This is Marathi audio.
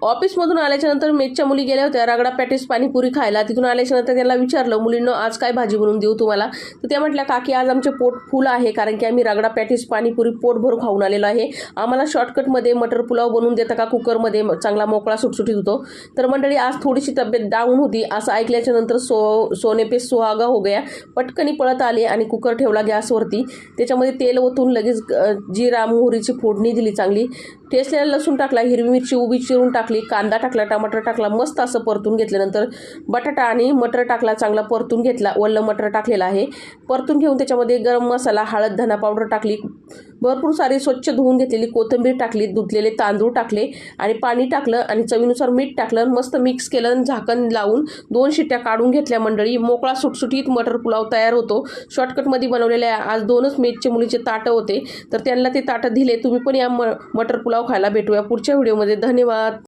ऑफिसमधून आल्याच्यानंतर मेसच्या मुली गेल्या होत्या रगडा पॅटीस पाणीपुरी खायला. तिथून आल्याच्यानंतर त्यांना विचारलं, मुलींनो आज काय भाजी बनवून देऊ तुम्हाला? तर त्या म्हटल्या, काकी आज आमचे पोट फुल आहे, कारण की आम्ही रगडा पॅटीस पाणीपुरी पोटभर खाऊन आलेलो आहे. आम्हाला शॉर्टकटमध्ये मटर पुलाव बनवून देता का कुकरमध्ये, चांगला मोकळा सुटसुटीत होतो. तर मंडळी आज थोडीशी तब्येत डाऊन होती. असं ऐकल्याच्यानंतर सोने पे सुहागा हो गया, पटकनी पळत आले आणि कुकर ठेवला गॅसवरती. त्याच्यामध्ये तेल ओतून लगेच जिरा मोहरीची फोडणी दिली चांगली. ठेचलेला लसूण टाकला, हिरवी मिरची उभी चिरून टाकली, कांदा टाकला, टमाटर टाकला, मस्त असं परतून घेतल्यानंतर बटाटा आणि मटर टाकला, चांगला परतून घेतला. ओलं मटर टाकलेलं आहे. परतून घेऊन त्याच्यामध्ये गरम मसाला, हळद, धना पावडर टाकली, भरपूर सारी स्वच्छ धुवून घेतलेली कोथिंबीर टाकली, धुतलेले तांदूळ टाकले आणि पाणी टाकलं आणि चवीनुसार मीठ टाकलं. मस्त मिक्स केलं आणि झाकण लावून 2 शिट्ट्या काढून घेतल्या. मंडळी मोकळा सुटसुटीत मटर पुलाव तयार होतो. शॉर्टकटमध्ये बनवलेले आज 2च मेसचे मुलीचे ताटं होते, तर त्यांना ते ताटं दिले. तुम्ही पण या मटर पुलाव खायला भेटूया पुढच्या व्हिडिओमध्ये. धन्यवाद.